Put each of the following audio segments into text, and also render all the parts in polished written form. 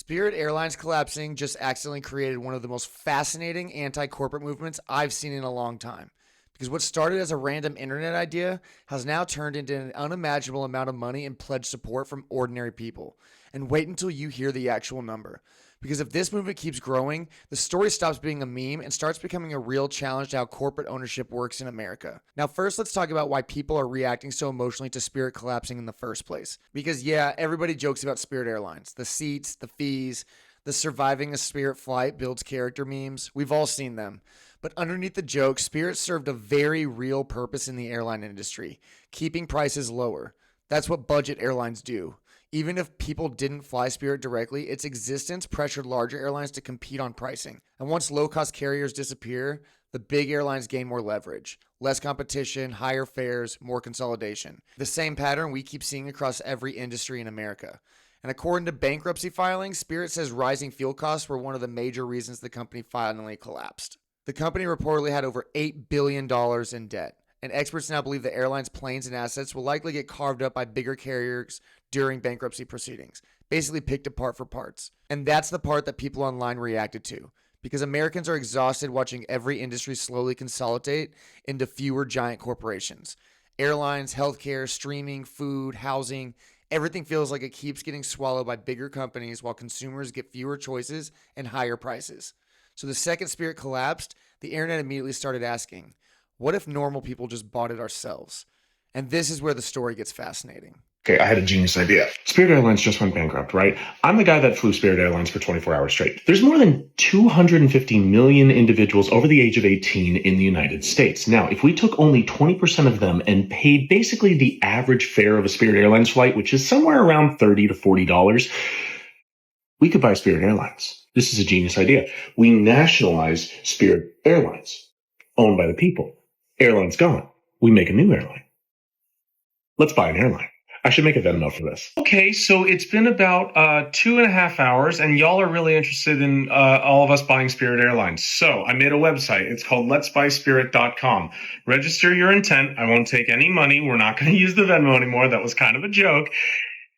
Spirit Airlines collapsing just accidentally created one of the most fascinating anti-corporate movements I've seen in a long time. Because what started as a random internet idea has now turned into an unimaginable amount of money and pledged support from ordinary people. And wait until you hear the actual number. Because if this movement keeps growing, the story stops being a meme and starts becoming a real challenge to how corporate ownership works in America. Now, first, let's talk about why people are reacting so emotionally to Spirit collapsing in the first place. Because, yeah, everybody jokes about Spirit Airlines. The seats, the fees, the surviving a Spirit flight builds character memes. We've all seen them. But underneath the joke, Spirit served a very real purpose in the airline industry, keeping prices lower. That's what budget airlines do. Even if people didn't fly Spirit directly, its existence pressured larger airlines to compete on pricing. And once low-cost carriers disappear, the big airlines gain more leverage. Less competition, higher fares, more consolidation. The same pattern we keep seeing across every industry in America. And according to bankruptcy filings, Spirit says rising fuel costs were one of the major reasons the company finally collapsed. The company reportedly had over $8 billion in debt. And experts now believe the airline's planes and assets will likely get carved up by bigger carriers during bankruptcy proceedings, basically picked apart for parts. And that's the part that people online reacted to, because Americans are exhausted watching every industry slowly consolidate into fewer giant corporations. Airlines, healthcare, streaming, food, housing, everything feels like it keeps getting swallowed by bigger companies while consumers get fewer choices and higher prices. So the second Spirit collapsed, the internet immediately started asking, what if normal people just bought it ourselves? And this is where the story gets fascinating. Okay, I had a genius idea. Spirit Airlines just went bankrupt, right? I'm the guy that flew Spirit Airlines for 24 hours straight. There's more than 250 million individuals over the age of 18 in the United States. Now, if we took only 20% of them and paid basically the average fare of a Spirit Airlines flight, which is somewhere around $30 to $40, we could buy Spirit Airlines. This is a genius idea. We nationalize Spirit Airlines, owned by the people. Airline's gone. We make a new airline. Let's buy an airline. I should make a Venmo for this. Okay, so it's been about 2.5 hours, and y'all are really interested in all of us buying Spirit Airlines. So I made a website. It's called letsbuyspirit.com. Register your intent. I won't take any money. We're not going to use the Venmo anymore. That was kind of a joke.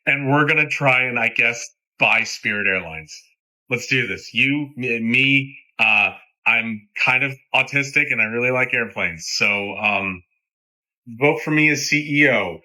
And we're going to try and, I guess, buy Spirit Airlines. Let's do this. You, me, I'm kind of autistic, and I really like airplanes. So vote for me as CEO.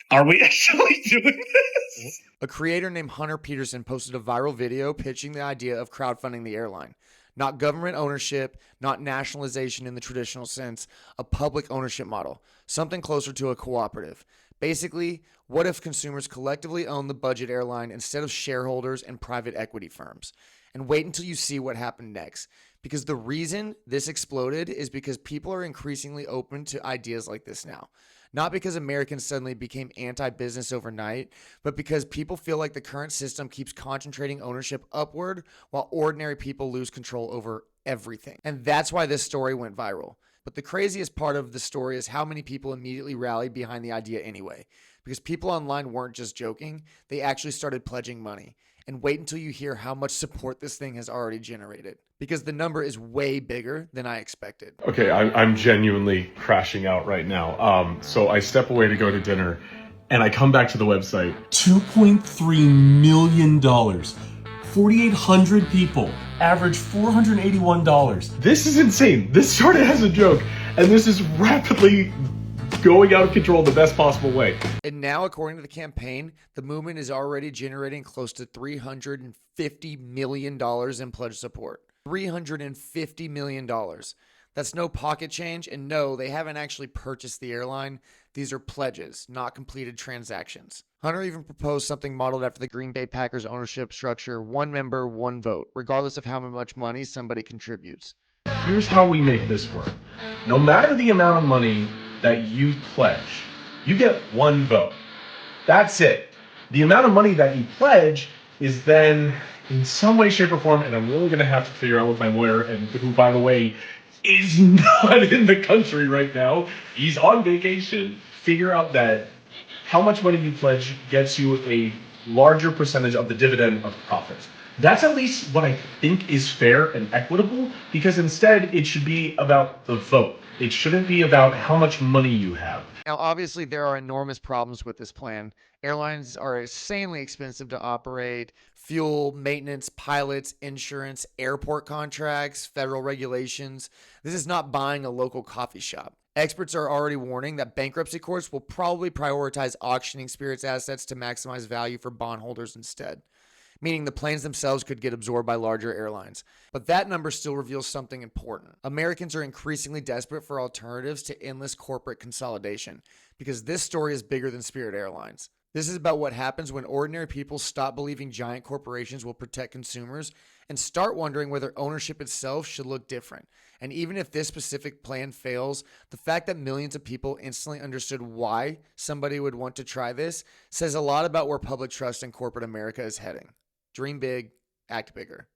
Are we actually doing this? A creator named Hunter Peterson posted a viral video pitching the idea of crowdfunding the airline. Not government ownership, not nationalization in the traditional sense, a public ownership model, something closer to a cooperative. Basically, what if consumers collectively own the budget airline instead of shareholders and private equity firms? And wait until you see what happened next. Because the reason this exploded is because people are increasingly open to ideas like this now. Not because Americans suddenly became anti-business overnight, but because people feel like the current system keeps concentrating ownership upward while ordinary people lose control over everything. And that's why this story went viral. But the craziest part of the story is how many people immediately rallied behind the idea anyway. Because people online weren't just joking, they actually started pledging money. And wait until you hear how much support this thing has already generated. Because the number is way bigger than I expected. Okay, I'm genuinely crashing out right now. So I step away to go to dinner, and I come back to the website. $2.3 million. 4,800 people. Average $481. This is insane. This started as a joke, and this is rapidly going out of control the best possible way. And now, according to the campaign, the movement is already generating close to $350 million in pledge support. $350 million. That's no pocket change, and no, they haven't actually purchased the airline. These are pledges, not completed transactions. Hunter even proposed something modeled after the Green Bay Packers ownership structure, one member, one vote, regardless of how much money somebody contributes. Here's how we make this work. No matter the amount of money that you pledge, you get one vote. That's it. The amount of money that you pledge is then in some way, shape, or form, and I'm really going to have to figure out with my lawyer, and who, by the way, is not in the country right now. He's on vacation. Figure out that how much money you pledge gets you a larger percentage of the dividend of profits. That's at least what I think is fair and equitable, because instead it should be about the vote. It shouldn't be about how much money you have. Now, obviously, there are enormous problems with this plan. Airlines are insanely expensive to operate. Fuel, maintenance, pilots, insurance, airport contracts, federal regulations. This is not buying a local coffee shop. Experts are already warning that bankruptcy courts will probably prioritize auctioning Spirit's assets to maximize value for bondholders instead, meaning the planes themselves could get absorbed by larger airlines. But that number still reveals something important. Americans are increasingly desperate for alternatives to endless corporate consolidation, because this story is bigger than Spirit Airlines. This is about what happens when ordinary people stop believing giant corporations will protect consumers and start wondering whether ownership itself should look different. And even if this specific plan fails, the fact that millions of people instantly understood why somebody would want to try this says a lot about where public trust in corporate America is heading. Dream big, act bigger.